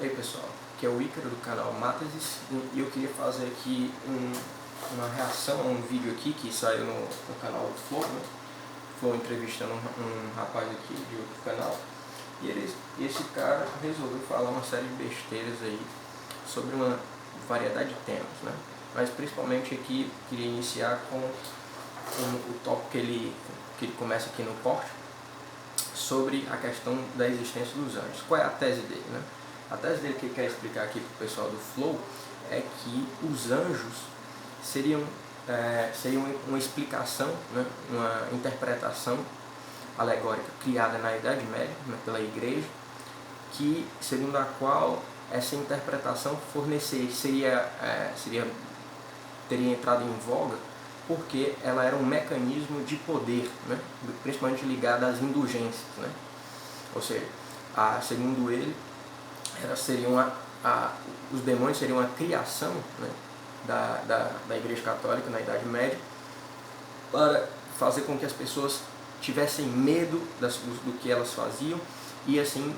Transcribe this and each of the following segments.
E aí pessoal, aqui é o Ícaro do canal Mátesis e eu queria fazer aqui uma reação a um vídeo aqui que saiu no canal do Flow, né? Flow entrevistando um rapaz aqui de outro canal e esse cara resolveu falar uma série de besteiras aí sobre uma variedade de temas, né? Mas principalmente aqui queria iniciar com o tópico que ele começa aqui no corte, sobre a questão da existência dos anjos. Qual é a tese dele, né? A tese dele que ele quer explicar aqui para o pessoal do Flow é que os anjos seriam uma explicação, né? Uma interpretação alegórica criada na Idade Média, né? Pela Igreja, que segundo a qual essa interpretação teria entrado em voga porque ela era um mecanismo de poder, né? Principalmente ligado às indulgências, né? Ou seja, segundo ele, os demônios seriam a criação, né? da Igreja Católica na Idade Média para fazer com que as pessoas tivessem medo do que elas faziam e assim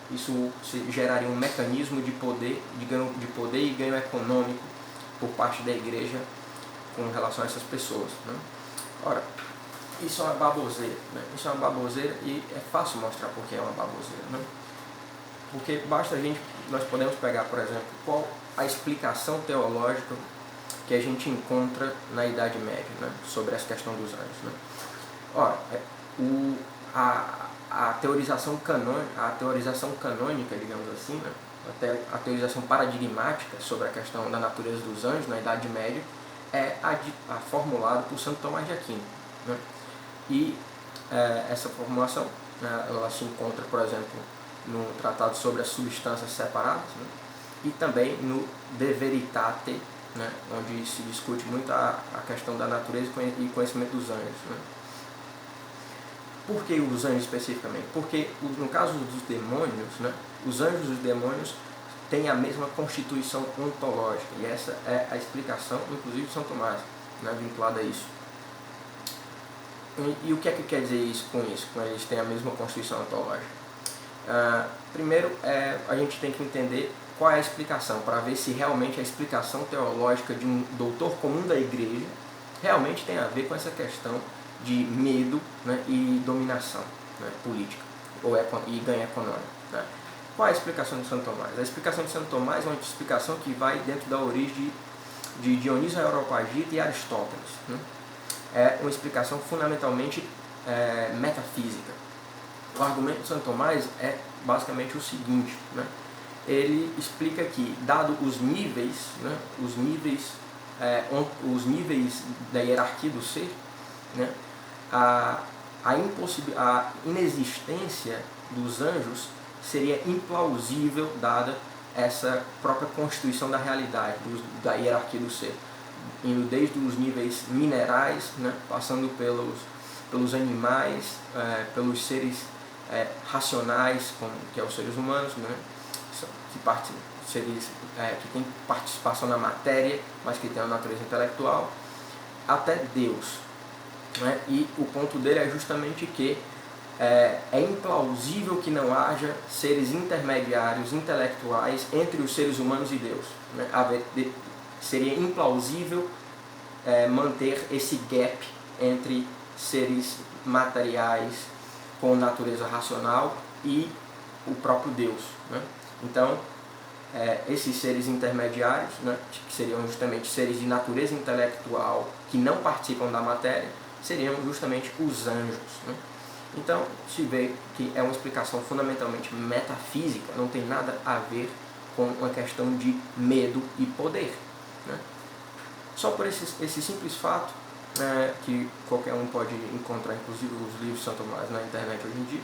isso geraria um mecanismo de poder e ganho econômico por parte da Igreja com relação a essas pessoas, né? Ora, isso é uma baboseira, né? Isso é uma baboseira e é fácil mostrar porque é uma baboseira, né? Porque nós podemos pegar, por exemplo, qual a explicação teológica que a gente encontra na Idade Média, né? Sobre essa questão dos anjos, né? Ora, a teorização canônica, digamos assim, né? A teorização paradigmática sobre a questão da natureza dos anjos na Idade Média é formulada por Santo Tomás de Aquino, né? E essa formulação, ela se encontra, por exemplo, no Tratado sobre as Substâncias Separadas, né? E também no De Veritate, né? Onde se discute muito a questão da natureza e conhecimento dos anjos, né? Por que os anjos especificamente? Porque no caso dos demônios, né? Os anjos e os demônios têm a mesma constituição ontológica, e essa é a explicação, inclusive, de São Tomás, né? Vinculada a isso. E o que é que quer dizer isso com eles têm a mesma constituição ontológica? Primeiro, a gente tem que entender qual é a explicação, para ver se realmente a explicação teológica de um doutor comum da Igreja realmente tem a ver com essa questão de medo, né? E dominação, né? Política e ganho econômico, né? Qual é a explicação de Santo Tomás? A explicação de Santo Tomás é uma explicação que vai dentro da origem de Dionísio Areopagita e Aristóteles, né? É uma explicação fundamentalmente metafísica. O argumento de Santo Tomás é basicamente o seguinte, né? Ele explica que, dado os níveis, né? os níveis da hierarquia do ser, né? A inexistência dos anjos seria implausível dada essa própria constituição da realidade, da hierarquia do ser, indo desde os níveis minerais, né? Passando pelos animais, pelos seres racionais, que é os seres humanos, né? Que têm participação na matéria, mas que têm uma natureza intelectual, até Deus, né? E o ponto dele é justamente que é implausível que não haja seres intermediários intelectuais entre os seres humanos e Deus, né? Seria implausível manter esse gap entre seres materiais com natureza racional e o próprio Deus, né? Então, esses seres intermediários, né? Que seriam justamente seres de natureza intelectual que não participam da matéria, seriam justamente os anjos, né? Então, se vê que é uma explicação fundamentalmente metafísica, não tem nada a ver com uma questão de medo e poder, né? Só por esse simples fato, que qualquer um pode encontrar, inclusive os livros de Santo Tomás na internet hoje em dia,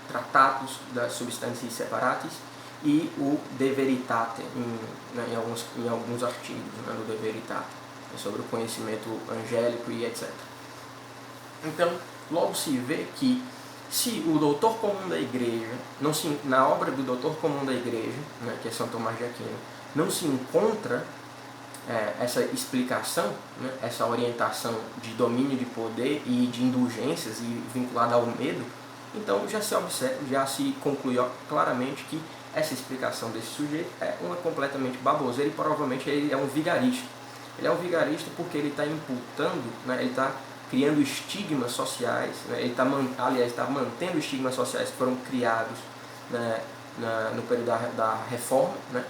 Tratados das Substâncias Separatis e o De Veritate, em alguns artigos, né, do De Veritate, sobre o conhecimento angélico e etc. Então, logo se vê que se o doutor comum da Igreja, na obra do doutor comum da Igreja, né, que é São Tomás de Aquino, não se encontra essa explicação, né, essa orientação de domínio de poder e de indulgências e vinculada ao medo, Então já se conclui claramente que essa explicação desse sujeito é uma completamente baboseira e provavelmente ele é um vigarista. Ele é um vigarista porque ele está imputando, né, ele está criando estigmas sociais, né, ele está mantendo estigmas sociais que foram criados, né, no período da Reforma, né,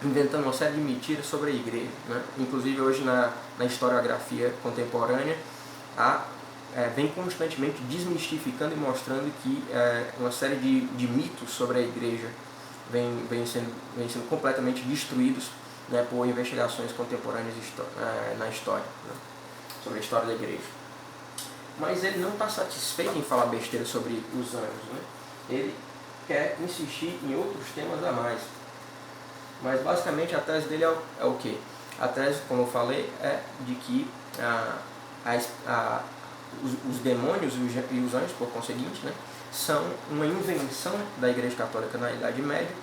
inventando uma série de mentiras sobre a igreja. Né? Inclusive hoje na historiografia contemporânea vem constantemente desmistificando e mostrando que uma série de mitos sobre a igreja vem sendo completamente destruídos, né, por investigações contemporâneas na história, né, sobre a história da igreja. Mas ele não está satisfeito em falar besteira sobre os anjos, né? Ele quer insistir em outros temas a mais. Mas basicamente a tese dele é o quê? A tese, como eu falei, é de que os demônios e os anjos, por conseguinte, né, são uma invenção da Igreja Católica na Idade Média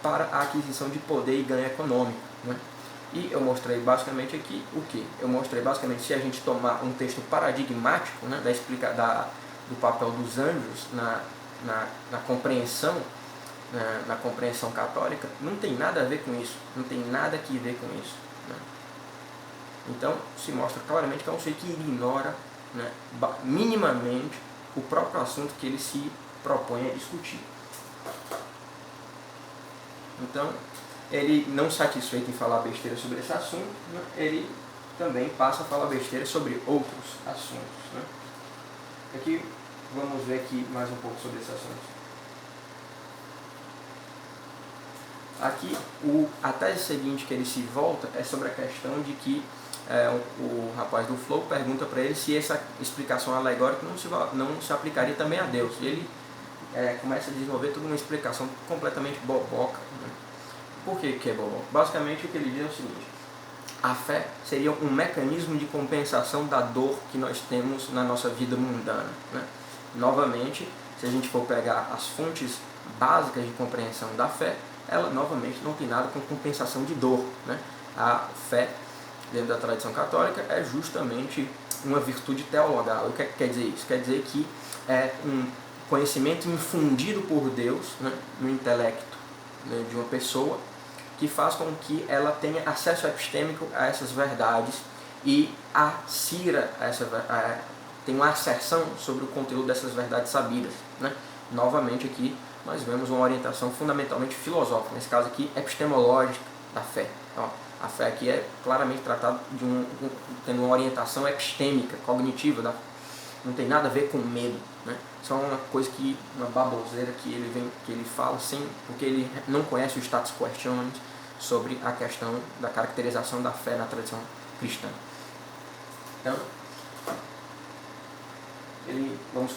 para a aquisição de poder e ganho econômico. Né? E eu mostrei basicamente aqui o quê? Eu mostrei basicamente, se a gente tomar um texto paradigmático, né, do papel dos anjos na compreensão, na compreensão católica, não tem nada a ver com isso, não tem nada que ver com isso. Né? Então, se mostra claramente que é um ser que ignora, né, minimamente o próprio assunto que ele se propõe a discutir. Então, ele não satisfeito em falar besteira sobre esse assunto, né, ele também passa a falar besteira sobre outros assuntos. Né? Aqui, vamos ver aqui mais um pouco sobre esse assunto. Aqui, a tese seguinte que ele se volta é sobre a questão de que o rapaz do Flow pergunta para ele se essa explicação alegórica não se aplicaria também a Deus. E ele começa a desenvolver toda uma explicação completamente boboca. Né? Por que é boboca? Basicamente o que ele diz é o seguinte: a fé seria um mecanismo de compensação da dor que nós temos na nossa vida mundana. Né? Novamente, se a gente for pegar as fontes básicas de compreensão da fé, ela novamente não tem nada com compensação de dor. Né? A fé, dentro da tradição católica, é justamente uma virtude teologal. O que quer dizer isso? Quer dizer que é um conhecimento infundido por Deus, né, no intelecto, né, de uma pessoa, que faz com que ela tenha acesso epistêmico a essas verdades e tem uma asserção sobre o conteúdo dessas verdades sabidas. Né? Novamente aqui nós vemos uma orientação fundamentalmente filosófica, nesse caso aqui epistemológica da fé. Ó, a fé aqui é claramente tratada tendo uma orientação epistêmica, cognitiva, não tem nada a ver com medo. Né? Isso é uma coisa uma baboseira que ele fala porque ele não conhece o status questionis sobre a questão da caracterização da fé na tradição cristã. Então, vamos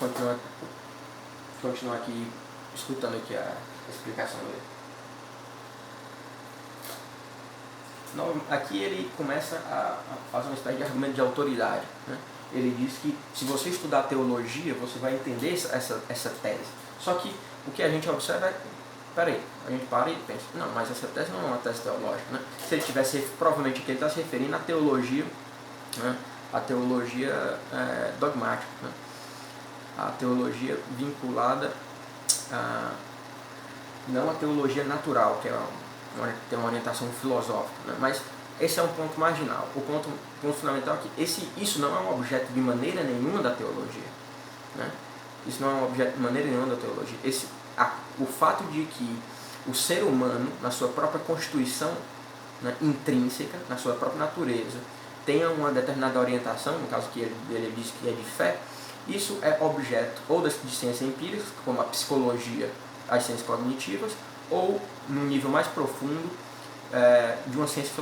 continuar aqui escutando aqui a explicação dele. Aqui ele começa a fazer uma espécie de argumento de autoridade. Né? Ele diz que se você estudar teologia, você vai entender essa tese. Só que o que a gente observa é, a gente para e pensa, não, mas essa tese não é uma tese teológica. Né? Se ele tivesse, provavelmente aqui ele está se referindo à teologia, né? A teologia dogmática, né? A teologia vinculada não a teologia natural, que tem uma orientação filosófica, né? Mas esse é um ponto marginal. O ponto fundamental é que isso não é um objeto de maneira nenhuma da teologia. Né? Isso não é um objeto de maneira nenhuma da teologia. O fato de que o ser humano, na sua própria constituição, né, intrínseca, na sua própria natureza, tenha uma determinada orientação, no caso que ele diz que é de fé, isso é objeto ou de ciência empírica, como a psicologia, as ciências cognitivas, ou, num nível mais profundo, de uma ciência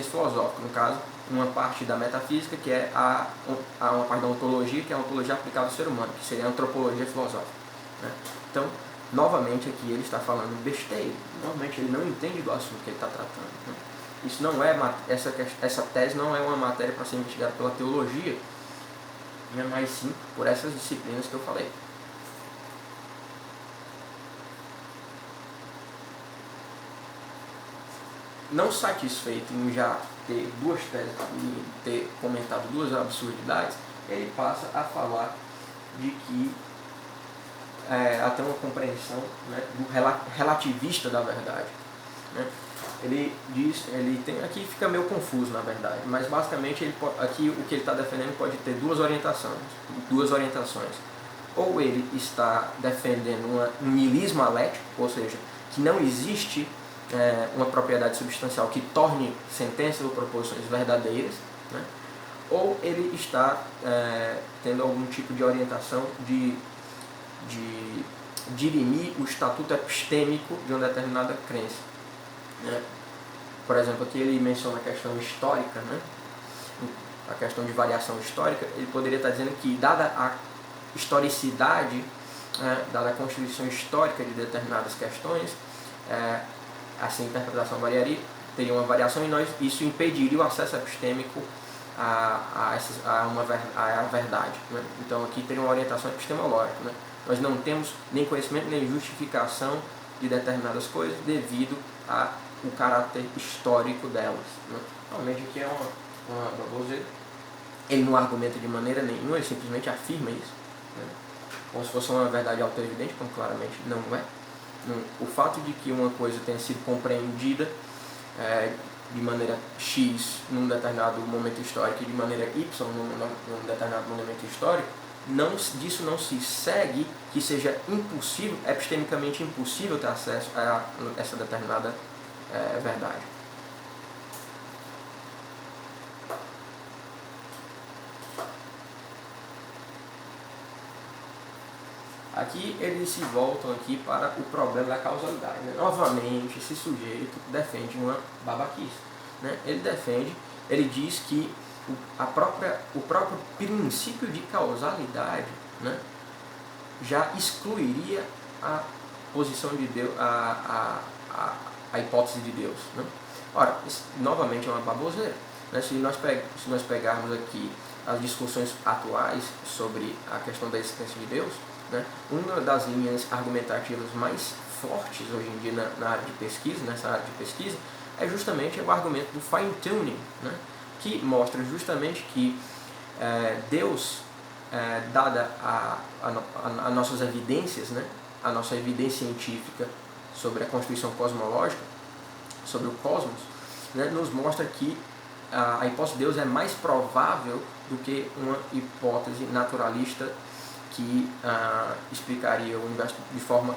filosófica, no caso, uma parte da metafísica, que é uma parte da ontologia, que é a ontologia aplicada ao ser humano, que seria a antropologia filosófica. Né? Então, novamente aqui ele está falando besteira, normalmente ele não entende do assunto que ele está tratando. Né? Isso não é, essa tese não é uma matéria para ser investigada pela teologia, mas sim por essas disciplinas que eu falei. Não satisfeito em já ter duas teses e ter comentado duas absurdidades, ele passa a falar de que até uma compreensão, né, do relativista da verdade. Né? Ele tem, aqui fica meio confuso na verdade, mas basicamente aqui o que ele está defendendo pode ter duas orientações. Ou ele está defendendo um niilismo alético, ou seja, que não existe uma propriedade substancial que torne sentenças ou proposições verdadeiras, né? Ou ele está tendo algum tipo de orientação de dirimir o estatuto epistêmico de uma determinada crença. Né? Por exemplo, aqui ele menciona a questão histórica, né? A questão de variação histórica. Ele poderia estar dizendo que, dada a historicidade, dada a constituição histórica de determinadas questões, assim a interpretação teria uma variação e isso impediria o acesso epistêmico à verdade. Né? Então aqui teria uma orientação epistemológica. Né? Nós não temos nem conhecimento nem justificação de determinadas coisas devido ao caráter histórico delas. Né? Realmente aqui é uma baboseira. Ele não argumenta de maneira nenhuma, ele simplesmente afirma isso. Né? Como se fosse uma verdade auto-evidente, como claramente não é. O fato de que uma coisa tenha sido compreendida de maneira X num determinado momento histórico e de maneira Y num determinado momento histórico, disso não se segue que seja impossível, epistemicamente impossível ter acesso a essa determinada verdade. Aqui eles se voltam aqui para o problema da causalidade. Né? Novamente, esse sujeito defende uma babaquice. Né? Ele diz que o próprio princípio de causalidade, né, já excluiria a posição de Deus, a hipótese de Deus. Né? Ora, isso, novamente é uma baboseira. Né? Se nós pegarmos aqui as discussões atuais sobre a questão da existência de Deus, né, uma das linhas argumentativas mais fortes hoje em dia na área de pesquisa, nessa área de pesquisa, é justamente o argumento do fine-tuning, né, que mostra justamente que Deus, dada a nossas evidências, né, a nossa evidência científica sobre a constituição cosmológica, sobre o cosmos, né, nos mostra que a hipótese de Deus é mais provável do que uma hipótese naturalista que explicaria o universo de forma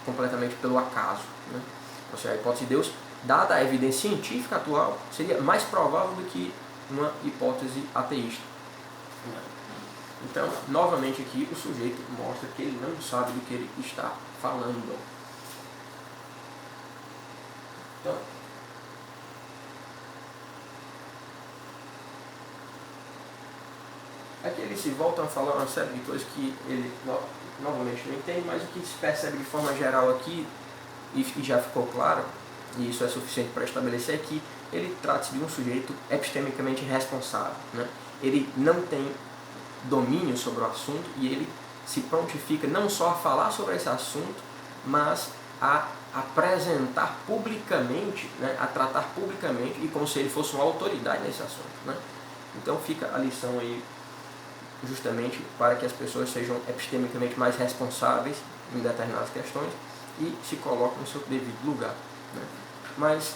completamente pelo acaso. Né? Ou seja, a hipótese de Deus, dada a evidência científica atual, seria mais provável do que uma hipótese ateísta. Então, novamente aqui, o sujeito mostra que ele não sabe do que ele está falando. Então, aqui ele se volta a falar uma série de coisas que ele novamente não entende, mas o que se percebe de forma geral aqui, e já ficou claro, e isso é suficiente para estabelecer, é que ele trata-se de um sujeito epistemicamente responsável. Né? Ele não tem domínio sobre o assunto e ele se prontifica não só a falar sobre esse assunto, mas a apresentar publicamente, né? A tratar publicamente e como se ele fosse uma autoridade nesse assunto. Né? Então fica a lição aí, justamente para que as pessoas sejam epistemicamente mais responsáveis em determinadas questões e se coloquem no seu devido lugar. Né? Mas,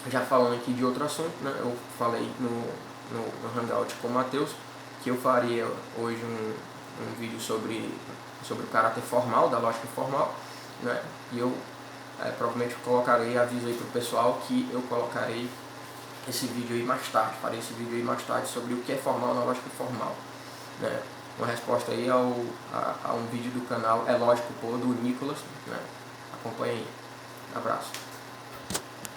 já falando aqui de outro assunto, né, eu falei no Hangout com o Matheus que eu faria hoje um vídeo sobre o caráter formal, da lógica formal, né, e eu provavelmente colocarei, aviso aí para o pessoal que eu colocarei esse vídeo aí mais tarde, farei esse vídeo aí mais tarde sobre o que é formal na lógica formal. Né? Uma resposta aí a um vídeo do canal É Lógico Pô, do Nicolas. Né? Acompanhe aí. Abraço.